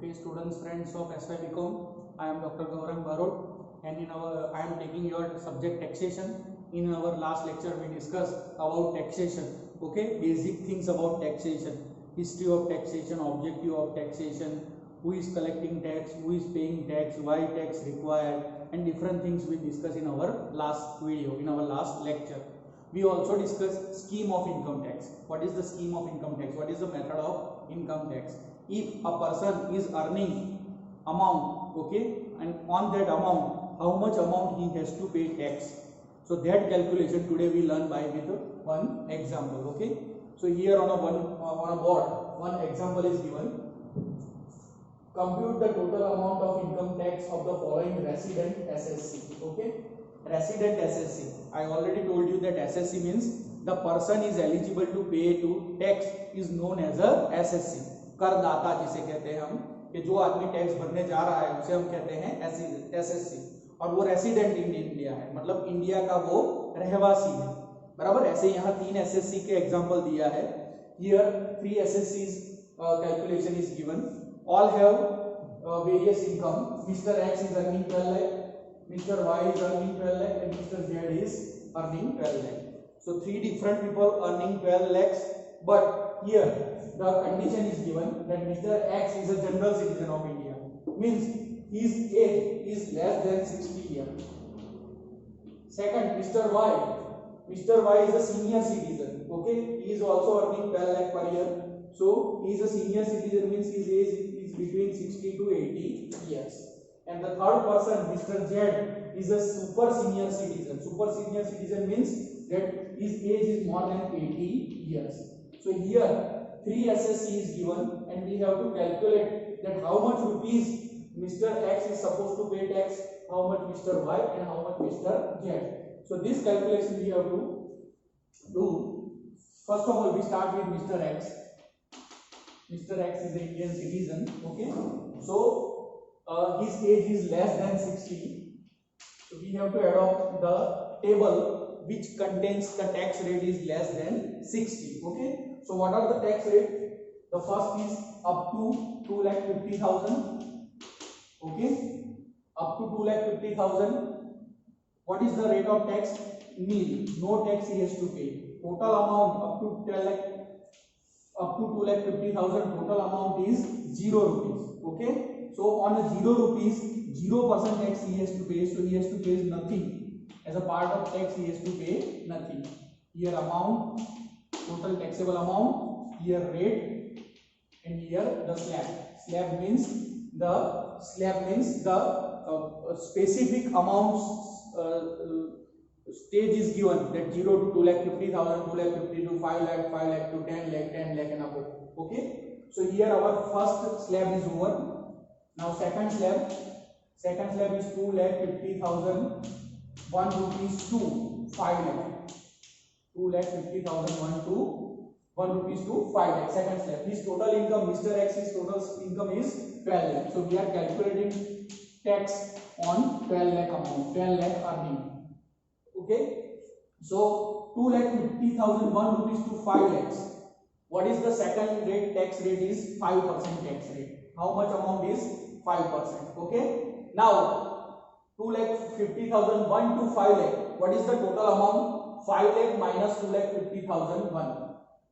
Okay, students, friends of SY BCom, I am Dr. Gaurang Barod, and I am taking your subject taxation. In our last lecture, we discussed about taxation. Okay, basic things about taxation, history of taxation, objective of taxation, who is collecting tax, who is paying tax, why tax required, and different things we discussed in our last video, in our last lecture. We also discussed scheme of income tax. What is the scheme of income tax? What is the method of income tax? If a person is earning amount, okay, and on that amount, how much amount he has to pay tax? So that calculation today we learn by with one example. Okay, so here on a board, one example is given. Compute the total amount of income tax of the following resident SSC. Okay, resident SSC. I already told you that SSC means the person is eligible to pay to tax is known as a SSC. करदाता जिसे कहते हैं हम, कि जो आदमी tax भरने जा रहा है उसे हम कहते हैं एसएससी, और वो रेसिडेंट इन इंडिया है, मतलब इंडिया का वो रहवासी है. बराबर. ऐसे यहाँ 3 एसएससी के एग्जांपल दिया है. हियर 3 एसएससीज calculation is given. All have various income. Mister X is earning 12 lakh, Mr. Y is earning 12 lakh, and Mr. Z is earning 12 lakh. So 3 different people earning 12 lakhs, but here the condition is given that Mr. X is a general citizen of India, means his age is less than 60 years. Second, Mr. Y is a senior citizen. Okay, he is also earning 12 lakh per year, so he is a senior citizen, means his age is between 60 to 80 years. And the third person, Mr. Z, is a super senior citizen. Super senior citizen means that his age is more than 80 years. So here 3 SSC is given, and we have to calculate that how much rupees Mr. X is supposed to pay tax, how much Mr. Y, and how much Mr. Z. So this calculation we have to do. First of all, we start with Mr. X. Mr. X is an Indian citizen. Okay, so his age is less than 60. So we have to adopt the table which contains the tax rate is less than 60. Okay, so what are the tax rate? The first is up to 2,50,000. Okay, up to 2,50,000. What is the rate of tax? Nil. No tax he has to pay. Total amount up to 10 lakh, up to 2,50,000. Total amount is 0 rupees. Okay, so on a 0 rupees, 0% tax he has to pay. So he has to pay nothing. As a part of tax he has to pay nothing. Here amount, total taxable amount, here rate, and here the slab. Slab means the specific amounts stage is given, that 0 to 2,50,000, 2,50,000 to 5 lakh, 5 lakh to 10 lakh, 10 lakh and above. Okay, so here our first slab is over. Now second slab is 2,50,000, 1 rupees to 5 lakh. 2,50,000, 1 rupees to 5 lakh. Second slab. His total income, Mr. X's total income is 12 lakh. So we are calculating tax on 12 lakh amount, 12 lakh earning. Okay, so 2,50,000, 1 rupees to 5 lakhs. What is the second rate? Tax rate is 5% tax rate. How much amount is 5%? Okay, now 2,50,000, 1 to 5 lakh. What is the total amount? 5 lakh minus 2,50,000,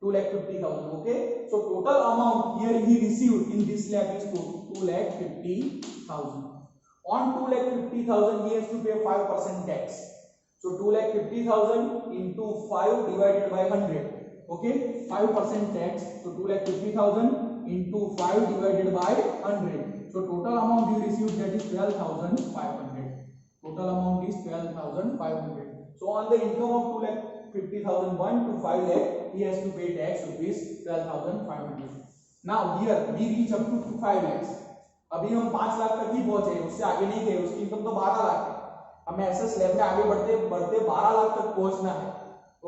2,50,000. Okay, so total amount here he received in this slab is 2,50,000. On 2,50,000 he has to pay 5% tax. So 2,50,000 into 5 divided by 100. Okay, 5% tax. So 2,50,000 into 5 divided by 100. So total amount you received, that is 12,500. Total amount is 12,500. So on the income of 2,50,000, 1 to 5 lakh, he has to pay tax rupees 12,500. Now here we reach up to 5 lakhs. अभी हम 5 लाख तक ही पहुंचे, उससे आगे नहीं गए. उसकी income तो 12 लाख है. हमें ऐसे स्लैब में आगे बढ़ते 12 लाख तक पहुंचना है.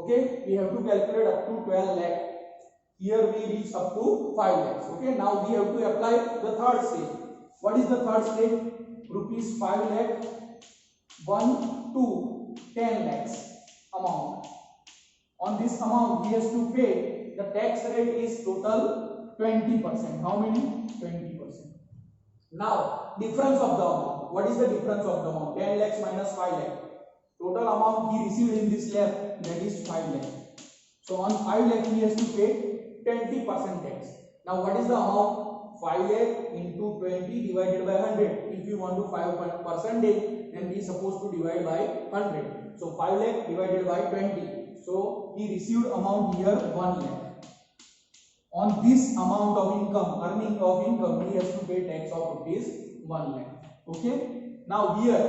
Okay, we have to calculate up to 12 lakh. Here we reach up to 5 lakhs. Okay, now we have to apply the third stage. What is the third stage? Rupees 5 lakh, 1 to 10 lakhs amount. On this amount he has to pay, the tax rate is total 20%. How many? 20%. Now, difference of the amount. What is the difference of the amount? 10 lakhs minus 5 lakh. Total amount he received in this slab, that is 5 lakh. So on 5 lakh he has to pay 20% tax. Now what is the amount? 5 lakh into 20 divided by 100. If you want to 5%, then we are supposed to divide by 100. So 5 lakh divided by 20. So he received amount here 1 lakh. On this amount of income, earning of income, he has to pay tax of rupees 1 lakh. Okay. Now here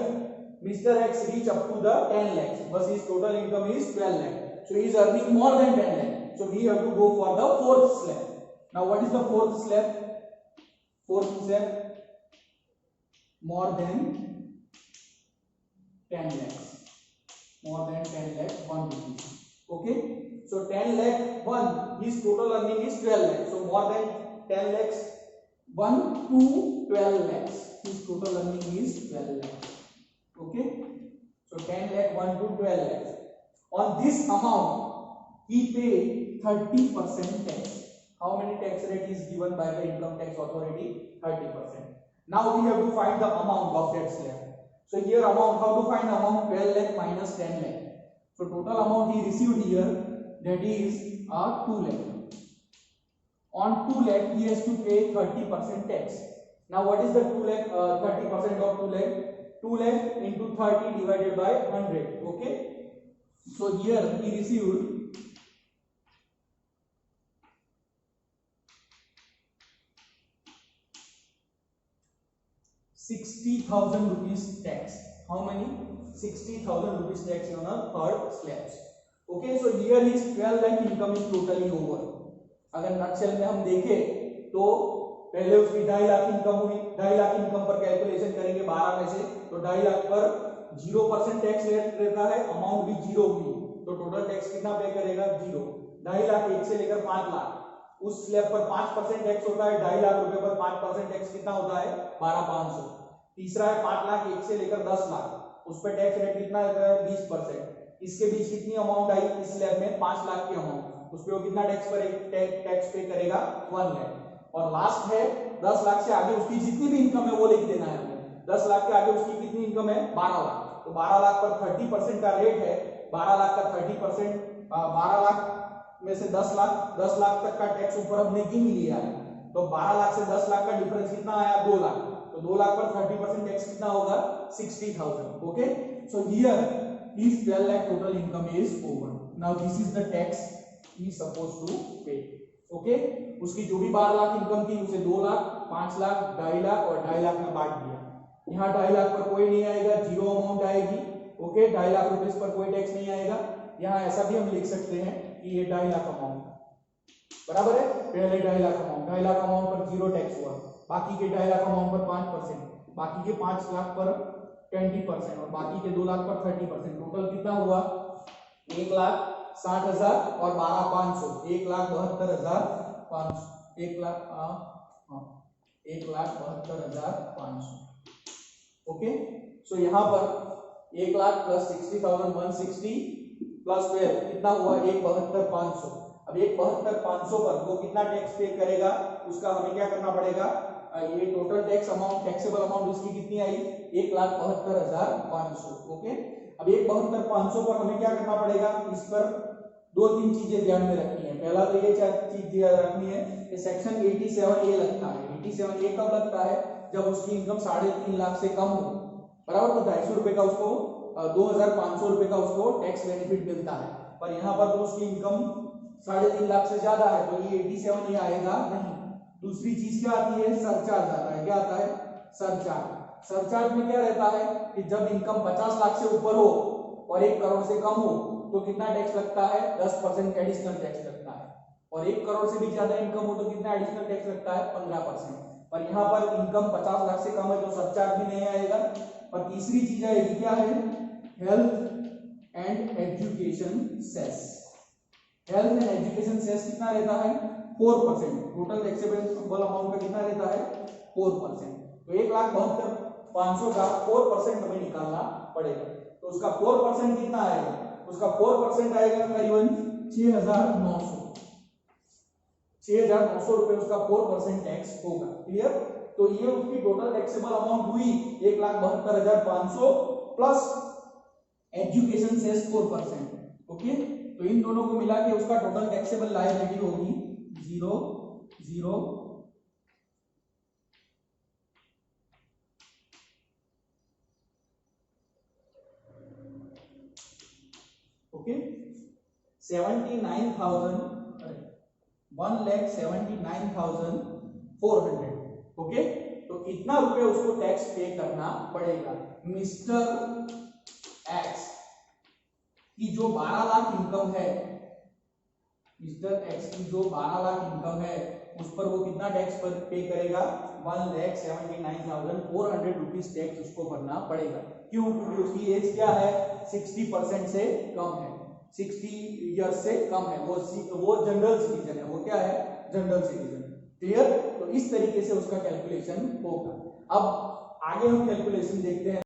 Mr. X reach up to the 10 lakhs, but his total income is 12 lakh. So he is earning more than 10 lakh. So we have to go for the fourth slab. Now what is the fourth slab? Fourth slab, more than 10 lakhs. More than 10 lakh, 1 rupees. Okay. So 10 lakh 1, his total earning is 12 lakhs. So more than 10 lakhs 1 to 12 lakhs, his total earning is 12 lakhs. Okay. So 10 lakh 1 to 12 lakhs. On this amount he paid 30% tax. How many tax rate is given by the income tax authority? 30%. Now we have to find the amount of that slab. So here amount, how to find the amount? 12 lakh minus 10 lakh. So total amount he received here, that is 2 lakh. On 2 lakh he has to pay 30% tax. Now what is the 2 lakh? 30% of 2 lakh? 2 lakh into 30 divided by 100. Okay. So here he received 60,000 rupees tax. How many? 60,000 rupees tax on a third slabs. Okay, so here his 12 lakh income is totally over. अगर नक्शल में हम देखें तो पहले उसकी 2.5 lakh income हुई, 2.5 lakh income पर calculation करेंगे 12 में से, तो 2.5 लाख पर 0% टैक्स रहता है, अमाउंट भी 0 हुई, तो टोटल टैक्स कितना पे करेगा? 0. 2.5 लाख 1 से लेकर 5 लाख, उस स्लैब पर 5% टैक्स होता है, 2.5 लाख रुपए पर 5% टैक्स कितना होता है? 12,500. तीसरा है 5 लाख 1 से लेकर 10 लाख, उस पर टैक्स रेट कितना रहता है? 20%. इसके बीच कितनी अमाउंट आई इस स्लैब में? 5 लाख की अमाउंट, उस पे वो कितना टैक्स पे करेगा? 1 लाख. और लास्ट है 10 लाख से आगे उसकी जितनी भी इनकम है वो लिख देना है हमें. 10 लाख के आगे उसकी कितनी इनकम है? 12 लाख. तो 12 लाख पर 30% का रेट है, 12 लाख का 30%, 12 लाख में से 10 लाख तक का टैक्स ऊपर हमने गिन लिया है, तो 12 लाख से 10 लाख का डिफरेंस कितना आया? 2 लाख. तो 2 लाख पर 30% टैक्स कितना होगा? 60,000. Okay, so here his 12 lakh total income is over. Now this is the tax he is supposed to pay. Okay, उसकी जो भी 12 लाख इनकम थी उसे 2 लाख, 5 लाख, 2.5 लाख और 2.5 लाख में बांट दिया. यहाँ 2.5 लाख पर कोई नहीं आएगा, जीरो अमाउंट आएगी. ओके, 2.5 लाख रुपीस पर कोई टैक्स नहीं आएगा. यहाँ ऐसा भी हम लिख सकते हैं कि ये 2.5 लाख अमाउंट बराबर है, पहले 2.5 लाख अमाउंट, 2.5 लाख अमाउंट पर जीरो टैक्स हुआ, बाकी के 2.5 लाख अमाउंट पर 5%, बाकी के 5 लाख पर 20% और बाकी के 2 लाख पर 30%. टोटल कितना हुआ? 1,60,000 और 12,500, 1,72,500, 1,72,500. ओके, सो यहाँ पर 1 लाख प्लस 60,000, 160 प्लस 12 कितना हुआ? 1,72,500. अब 1,72,500 पर वो कितना टैक्स पे करेगा? उसका हमें क्या करना पड़ेगा? ये total tax amount, taxable amount उसकी कितनी आई? 1,72,500. ओके, अब 1,72,500 पर हमें क्या करना पड़ेगा? इस पर 2-3 चीजें ध्यान में रखनी है. पहला तो ये चीज ध्यान रखनी है कि सेक्शन 87A लगता है. 87A कब लगता है? जब उसकी इनकम 3.5 लाख से कम हो, बराबर. तो 250 रुपए का उसको 2,500 रुपए का उसको टैक्स बेनिफिट मिलता है. पर यहाँ पर तो उसकी इनकम 3.5 लाख से ज्यादा है, तो ये 87A आएगा नहीं. दूसरी चीज क्या आती है? सरचार्ज आता है. क्या आता है? सरचार्ज. सरचार्ज में क्या रहता है कि जब इनकम 50 लाख से ऊपर हो और 1 करोड़ से कम हो तो कितना टैक्स लगता है? 10% एडिशनल टैक्स लगता है. और 1 करोड़ से भी ज्यादा इनकम हो तो कितना एडिशनल टैक्स लगता है? 15%. पर यहाँ पर इनकम 50 लाख से कम है तो सरचार्ज भी नहीं आएगा. और तीसरी चीज आएगी, क्या है? Health and education cess. Health and education cess कितना रहता है? 4%. टोटल टैक्सेबल अमाउंट का कितना रहता है? 4%. तो 1,72,500 का 4% हमें निकालना पड़ेगा. तो उसका 4% कितना आएगा? उसका 4% आएगा करीबन 6,900. 6,900 रुपए उसका 4% टैक्स होगा. क्लियर? तो ये उसकी टोटल टैक्सेबल अमाउंट हुई 1,72,500 प्लस एजुकेशन सेस 4%। ओके, तो इन दोनों को मिला के उसका टोटल टैक्सेबल लायबिलिटी होगी 0 0 ओके 1,79,400। ओके, तो इतना रुपए उसको टैक्स पे करना पड़ेगा। मिस्टर एक्स की जो 12 लाख इनकम है, मिस्टर एक्स की जो 12 लाख इनकम है उस पर वो कितना टैक्स पर पे करेगा? 1,79,400 रुपीज टैक्स उसको भरना पड़ेगा। क्यों? क्योंकि उसकी एज क्या है? 60% से कम है, 60 ईयर्स से कम है। वो जनरल सिटीजन है। वो क्या है? General citizen. क्लियर? तो इस तरीके से उसका कैलकुलेशन होगा। अब आगे हम कैलकुलेशन देखते हैं।